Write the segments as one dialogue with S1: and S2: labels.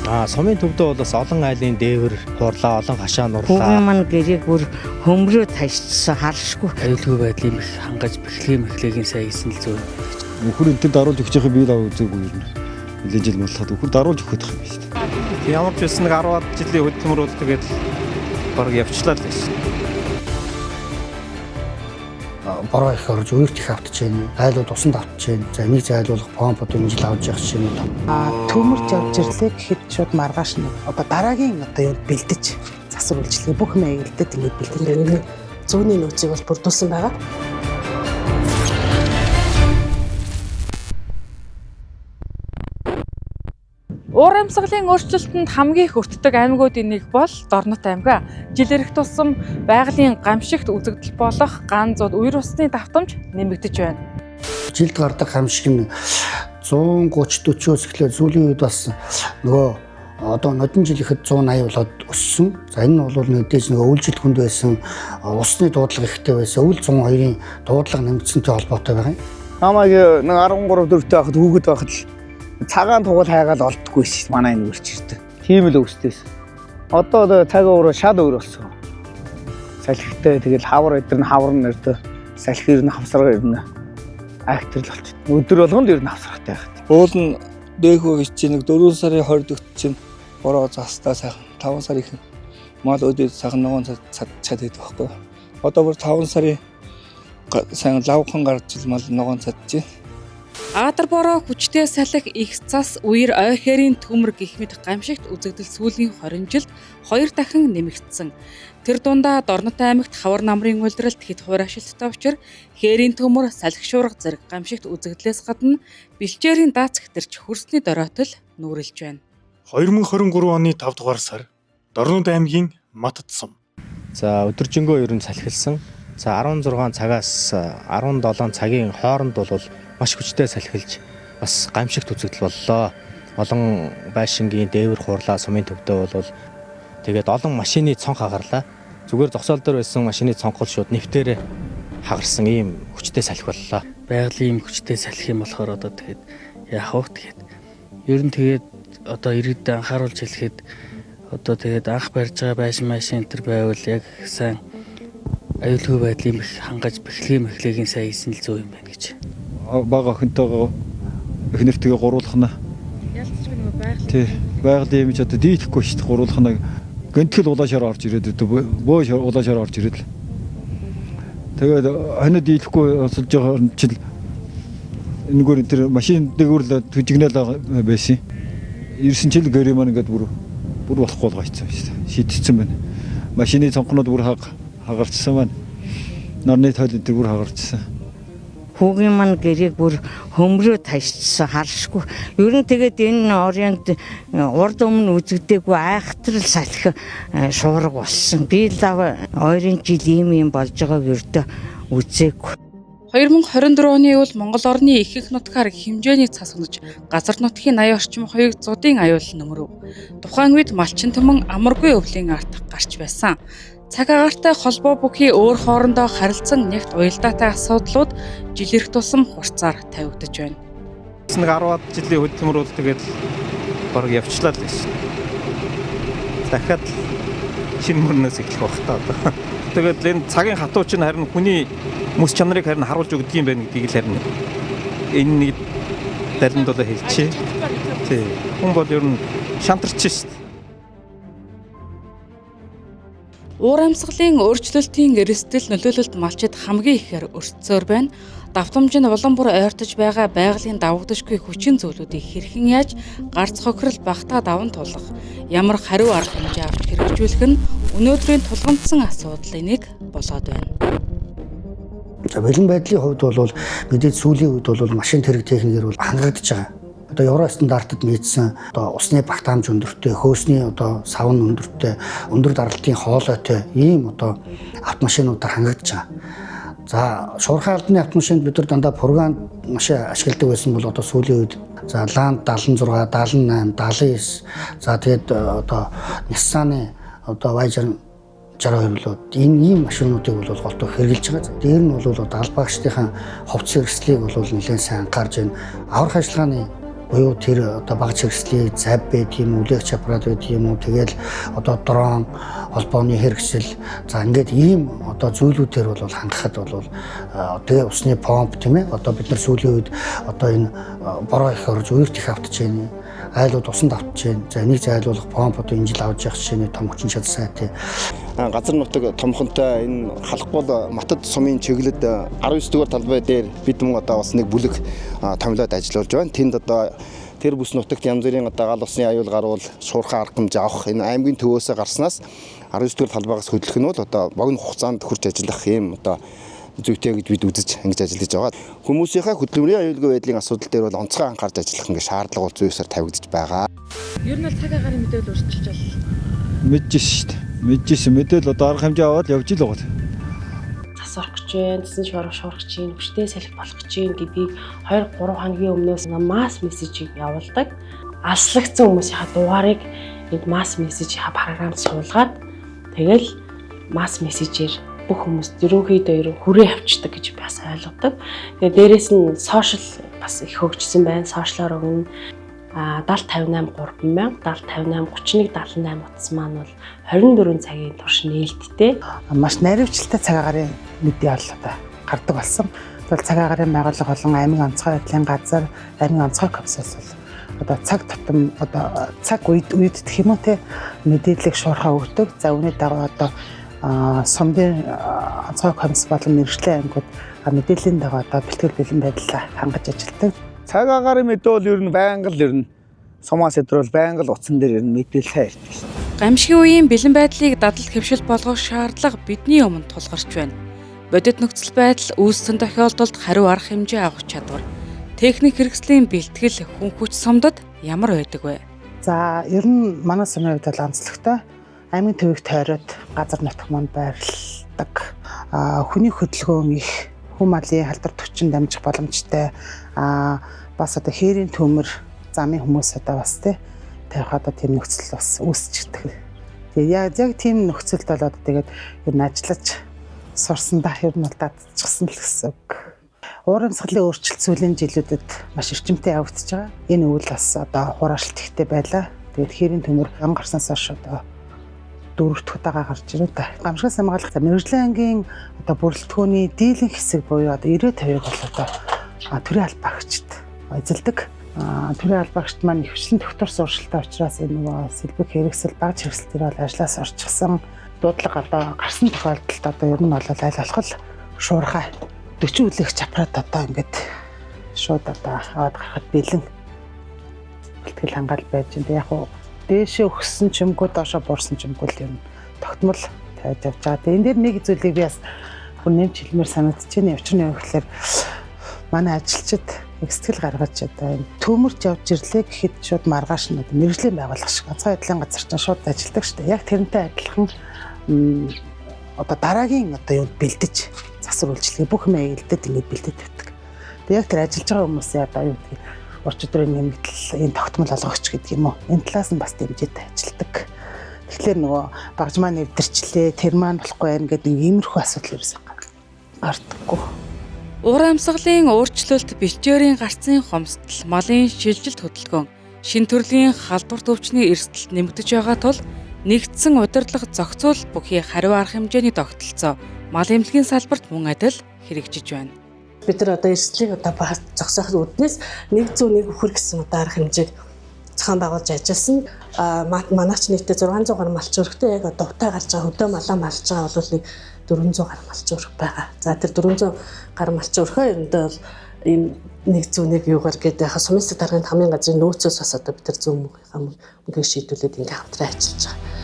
S1: Сумын төвдөө бол бас олон айлын дээвэр хуурлаа, олон хашаа нурлаа.
S2: Хүүгийн маань гэрээг бүр хөмрөө ташчихсан харшгүй.
S3: Аюулгүй байдлын хангаж бэхлэгийн сайн хийсэн л зөв.
S4: Нөхөр энтэнд даруулж өгч байхыг би л үзээгүй юм. Нэлээд жил болоод нөхөр даруулж өгөх юм байна шүү дээ.
S1: Ямар ч байсан нэг 10-аад жилийн хөдөлмөр бол тэгээд баг явчлаа л байсан.
S5: Бороо их орж өөрт их автж байна. Айлууд усанд автж байна. За эмийг зайлуулах помпод имжил авч явах чинь юм.
S6: Төмөрж явж ирлээ гэхэд шууд маргааш нэг одоо дараагийн одоо юу бэлдэж засвар үйлчлэгээ бүх маягдлаад ингэ бэлдэж зүүнний нөөцийг бол бүрдүүлсэн байгаа.
S7: Уур амьсгалын өөрчлөлтөнд хамгийн их өртдөг аймагуудын нэг бол Дорнот аймаг. Жил ирэх тусам байгалийн гамшигт үзэгдэл болох ганцууд үер усны давтамж нэмэгдэж байна.
S5: Жилд гардаг хамшиг нь 130-40-оос эхлээд сүүлийн үед бас нөгөө одоо нодон жил ихэд 180 болоод өссөн. За энэ нь бол мэдээж нөгөө үйлчлэл хүнд байсан, усны дуудлага ихтэй байсан, өвөл 102-ын дуудлага нэмэгдсэнтэй холбоотой байгаа юм.
S8: Намайг нэг 13-4 байхад хүүхэд байхад л цагаан тугал хайгаад олддоггүй шүү. Манай энэ үрч ирдэг. Тийм л өвсдөөс. Одоо цаг өөрөө шал өөр болсон. Салхитай тэгэл хавар өдр нь хавар нэрдэ. Салхи ирнэ хавсраа ирнэ. Актрал болчих. Өдөр болгонд ирнэ хавсраатай байхад. Уул нь дэхөө хичээ нэг 4 сарын 20-д чинь бороо застаа сайхан 5 сар их мал өдөөд сайхан ногоон цад идэх байхгүй. Одоо бүр 5 сарын сайн лавхан гарч мал ногоон цадж байна.
S7: Аадар бороо хүчтэй салхи их цас үер ой хэрийн төмөр гэх мэт гамшигт үзэгдэл сүүлийн 20 жилд 2 дахин нэмэгдсэн. Тэр дундаа Дорнот аймагт хавар намрын улиралд хэд хувир ашиглалттай учир хэрийн төмөр салхи шуурга зэрэг гамшигт үзэгдлээс гадна бэлчээрийн даацх төрч хөрсний доройтол нүүрэлж байна.
S9: 2023 оны 5 дугаар сар Дорнот аймгийн Матад сум.
S1: За өдөржингөө ер нь салхилсан. За 16 цагаас 17 цагийн хооронд бол маш хүчтэй салхилж бас гамшигт үзэгдэл боллоо. Олон байшингийн дээвэр хуурлаа сумын төвдөө бол тэгээд олон машины цонх хагарлаа. Зүгээр зогсоол дээр байсан машины цонхол шууд нэвтээр хагарсан ийм хүчтэй салхи боллоо.
S3: Байгалийн хүчтэй салхи юм болохоор одоо тэгээд яах вэ тэгээд ер нь тэгээд одоо иргэдэд анхааруулж хэлэхэд одоо тэгээд анх барьж байгаа байшин энэ байвал яг сайн аюулгүй байдлын хангаж бэхлэгийн сайн хийсэн л зөв юм байна гэж.
S4: Бага охинтойгоо эхнэртэйгээ гуруулахна.
S7: Ялцчих нэг байгаль.
S4: Тий. Байгалийн имиж одоо дийлэхгүй шүү дээ. Гуруулахна гэнтгэл улаашаар орж ирээд бөөж улаашаар орж ирээд л. Тэгээд хоног дийлэхгүй осолж байгаа чил энэгээр тэр машин дээгүүр төжигнэл байсан. Ирсэн чил гэрээ маань ингээд бүр болохгүй болгоцсон шүү дээ. Шийдчихсэн байна. Машины цонхнууд бүр хагарчсан байна. Нарны тойл энэ бүр хагарчсан.
S2: Хүүгийн маань гэрээг бүр хөмрөө ташчихсан харшгүй. Ер нь тэгээд энэ орионд урд өмнө үзэгдээгүй айхтрал салхи шуурга болсон. Би л ойрын жил ийм болж байгааг ердөө үзээгүй.
S7: 2024 оны үл Монгол орны их нутгаар хэмжээний цас унаж газар нутгийн 80 орчим хоёрыг зудын аюул нөмрөв. Тухайн үед малчин түмэн амаргүй өвлийн арт гарч байсан. Цаг агаартай холбоо бүхий өөр хоорондоо харилцан нэгт уялдаатай асуудлууд жил ирэх тусам хурцаар тавигдаж байна.
S1: Нэг 10-аад жилийн хөдөлмөр бол тэгээд баг явчлаа л байсан. Дахиад шинэ мөрнөөс эхлэх байх та одоо. Тэгээд энэ цагийн хатуу чинь харин хүний мэс чанарыг харин харуулж өгдөг юм байна гэдгийг л харин энэ нэг далинд бол хэлчихэ. Тий. Хүн бол ер нь шантарч шээ.
S7: Уур амьсгалын өөрчлөлтийн эрсдэл нөлөөлөлт малчид хамгийн ихээр өртсөөр байна. Давтамж нь улам бүр ойртож байгаа байгалийн давагдашгүй хүчин зүйлүүдийг хэрхэн яаж гарц хохирол багтаа даван тулах, ямар хариу арга хэмжээ авч хэрэгжүүлэх нь өнөөдрийн тулгамдсан асуудлын нэг болоод байна.
S5: За бэлэн байдлын хувьд бол мэдээж сүүлийн үед бол машин тэрэг техникээр бол хангагдж байгаа. Одоо евро стандартад нийцсэн одоо усны багтаамж өндөртэй, хөөсний одоо савн өндөртэй, өндөр даралтын хоолойтой ийм одоо автомашинуудаар хангагдж байгаа. За шуурхай албаны автомашинд бид нар дандаа фурган машин ашигладаг байсан бол одоо сүүлийн үед за Land 76, 78, 79 за тэгээд одоо Nissan-ы одоо Y62 болоод ийм машинуудыг бол голдуу хэрэгжилж байгаа. Дээр нь бол одоо албаагчдын ховц хэрэгслийг бол нэлээд сайн анхаарж байна. Аврах ажиллагааны буюу тэр одоо баг чирэгслийн зав байт юм, үлээх чапраад байт юм уу, тэгэл одоо дрон холбооны хэрэгсэл за ингээд ийм одоо зүйлүүдээр бол хангахад бол тэгээ усны помп тийм ээ одоо бид нар сүүлийн үед одоо энэ бороо их орж үерт их автж байна. Айлууд усанд автж байна. За энийг зайлуулах помп одоо энэ жил авч явах жишээний том хүчин чадал сайтай.
S10: Газар нутаг томхонтой энэ халахгүй матад сумын чиглэлд 19 дугаар талбай дээр бид мөн одоо бас нэг бүлэг томилоод ажиллаулж байна. Тэнд одоо тэр бүс нутагт янз бүрийн одоо гал усны аюул гарвал шуурхай арга хэмжээ авах энэ аймгийн төвөөсөө гарснаас 19 дугаар талбайгаас хөдлөх нь бол одоо богино хугацаанд хүрч ажиллах юм одоо зүйтэй гэж бид үзэж ингэж ажиллаж байгаа. Хүмүүсийнхээ хөдөлмөрийн аюулгүй байдлын асуудал дээр бол онцгой анхаарч ажиллах ингээ шаардлага бол зүйсээр тавигдаж байгаа.
S7: Ер нь бол цаг агаарын мэдээлэл өөрчилж байна.
S4: Мэдчихсэн шүү дээ. Мэдчихсэн мэдээлэл одоо арга хэмжээ аваад явж ил байгаа.
S6: Засварах гэж байна, тэсэн шуурах гэж байна, хүчтэй салхи болох гэж байна гэдгийг 2-3 хоногийн өмнөөс масс мессежийг явуулдаг. Алслагдсан хүмүүсийнхаа дугаарыг нэг масс мессежийн програмд суулгаад тэгэл масс мессежээр бүх хүмүүс ерөнхийдөө хүрээ авчдаг гэж бас ойлгодог. Тэгээ дээрэс нь сошиал бас их хөгжсөн байна. Сошиалаар өгнө 7058 3000 7058 3178 утас маань бол 24 цагийн турш нээлттэй. Маш наривчлалтай цаг агаарын мэдээ ололтой гардаг болсон. Тэгвэл цаг агаарын байгууллага болон аймгийн онцгой байдлын газар, аймгийн онцгой комиссаас бол одоо цаг тутам одоо цаг үед гэх юм уу те мэдээллийг шуурхаа өгдөг. За үүний дагуу одоо сумдын онцгой комисс болон мэргэжлийн аймагуд мэдээллийн дагуу одоо бэлтгэл бэлэн байдлаа хангаж ажилладаг.
S8: Цаг агаарын мэдээ бол ер нь байнга л ер нь сумаас өдрөл байнга л утсан дээр ер нь мэдээлэл хайртай шүү дээ.
S7: Гамшигын үеийн бэлэн байдлыг дадал хэвшил болгох шаардлага бидний өмнө тулгарч байна. Бодит нөхцөл байдал үүссэн тохиолдолд хариу арга хэмжээ авах чадвар, техник хэрэгслийн бэлтгэл хүн хүч сумдад ямар байдаг вэ?
S6: За ер нь манай сумын хувьд бол онцлогтой. Аймгийн төвийг тойроод газар нутаг манд байрладаг. Хүний хөдөлгөөн их, хүн малын халдвар төвчин дамжих боломжтой. Бас одоо хээрийн төмөр замын хүмүүс одоо бас тавих одоо тийм нөхцөл бас үүсчихдэг. Тэгээ яг тийм нөхцөлд бол одоо тэгээд ер нь ажиллаж сурсандаа ер нь бол дадчихсан л гэсэн үг. Уур амьсгалын өөрчлөлт сүүлийн жилүүдэд маш эрчимтэй явагдаж байгаа. Энэ үйл бас одоо хураашилт ихтэй байлаа. Тэгээд хээрийн төмөр ам гарснаас хойш одоо дөрөвт удаага гарч ирээ та. Гамшигаас хамгаалах мэргэжлийн ангийн одоо бүрэлдэхүүний дийлэнх хэсэг буюу одоо 90% бол одоо төрийн албаагчид эзэлдэг. Төрийн албаагчид маань хвшлэн докторс уршилтай учраас энэ нөгөө сэлбэг хэрэгсэл баг хэрэгсэл дээр бол ажлаас орчихсан. Дуудлага одоо гарсан тохиолдолд одоо ер нь бол аль болох шуурхай 40 үлээх чапраад одоо ингээд шууд одоо аваад гарахад бэлэн бэлтгэл хангаал байж байна. Яг уу дээшээ өгсөн чимгүү доошоо буурсан чимгүү л юм тогтмол тавьж явж байгаа. Тэгээ энэ дээр нэг зүйлийг би бас нэмж хэлмээр санагдаж байна. Учир нь юу гэхээр манай ажилчид их сэтгэл гаргаж одоо төмөрч явж ирлээ гэхэд шууд маргааш нь мэргэжлийн байгууллага шиг онцгой байдлын газар чинь шууд ажилладаг шүү дээ. Яг тэрнтэй адилхан одоо дараагийн одоо юу бэлдэж засвар үйлчлэгээ бүх юм ээлдэд ингэж бэлдэж тавьдаг. Тэгээ яг тэр ажиллаж байгаа хүмүүсийн одоо юу гэдэг орч өдрийн нэмэгдэл энэ тогтмол олгогч гэдэг юм уу. Энэ талаас нь бас дэмжээтэй ажилладаг. Тэгэхээр нөгөө багж маань нэвтэрчлээ, тэр маань болохгүй байх гэдэг иймэрхүү асуудал ерөөсөө гардаггүй.
S7: Уур амьсгалын өөрчлөлт, бэлчээрийн гарцын хомсдол, малын шилжилт хөдөлгөөн, шин төрлийн халдвар төвчний эрсдэлт нэмэгдэж байгаа тул нэгдсэн удирдлага зохицуул бүхий хариу арга хэмжээний тогтолцоо мал эмнэлгийн салбарт мөн адил хэрэгжиж байна.
S6: Бид нар одоо эрсдлийг одоо зогсооход үүднээс 101 өхөр гэсэн одоо арга хэмжээг зохион байгуулж ажилласан. Манайч нийтдээ 600 гаруй малч өрхтэй яг одоо утаа гарч байгаа хөдөө малаа малж байгаа бол нэг 400 гаруй малч өрх байгаа. За тэр 400 гаруй малч өрхөө ерөнхийдөө бол ийм 101 юугаар гэдэг яхаа сумын даргын хамгийн газрын нөөцөөс бас одоо бид нар зөв мөнгөийг шийдүүлээд ингээ хамтран ажиллаж байгаа.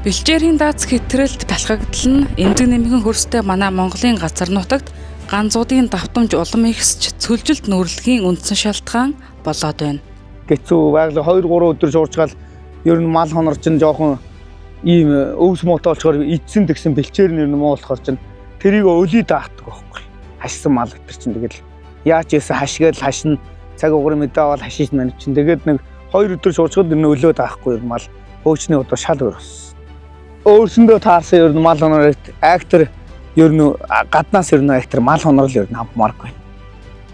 S7: Бэлчээрийн дац хэтрэлт талхагдал нь эмзэг нэмхэн хөрстэй манай Монголын газар нутагт ганцуудын давтамж улам ихсч цөлжилт нүүрлэгийн үндсэн шалтгаан болоод байна.
S8: Гэцүү байгаль 2-3 өдөр шуурчгаал ер нь мал хонорч нь жоохон ийм өвс муутай болчоор эдсэн тэгсэн бэлчээр нь ер нь муу болохоор чинь тэрийг өлий даатдаг байхгүй. Хашсан мал гэтэр чинь тэгэл яач ийсэн хашгээл хашин цаг угрын мэдээ аваад хашиж мань чинь тэгээд нэг 2 өдөр шуурчгаад ер нь өлөө даахгүй ер нь мал хөөчний одоо шал өрөс. Өөрсөндөө таарсан ер нь мал хонорт актер ер нь гаднаас ер нь актер мал хонорл ер нь хаммааргүй.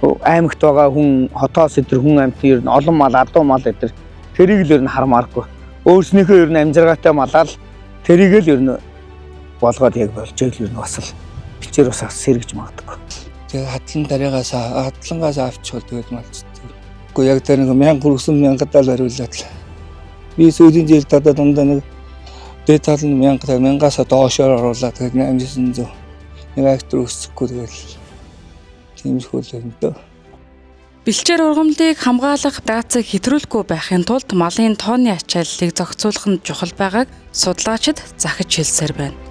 S8: аймагт байгаа хүн хотоос өдр хүн амьтан ер нь олон мал, адуу мал өдр тэрийг л ер нь хармааргүй. Өөрснийхөө ер нь амжиргаатай малаал тэрийг л ер нь болгоод яг болж ийл ер нь бас л бэлчээр бас сэргэж магадгүй.
S11: Тэгээ хадлангаас авчихвал тэгээд малцдаг. Гэхдээ яг тэр нэг 1000 хүрсэн 1000-аад л хариулаад л. Би сүүлийн жил дадаа дундаа нэг дээд тал нь 1000-аас доошоор оруулаад тэгээд 800 нэг актер өсөхгүй тэгээд тиймэрхүү л юм дөө.
S7: Бэлчээр ургамлыг хамгаалах даацыг хэтрүүлэхгүй байхын тулд малын тооны ачааллыг зохицуулах нь чухал байгааг судлаачид захиж хэлсээр байна.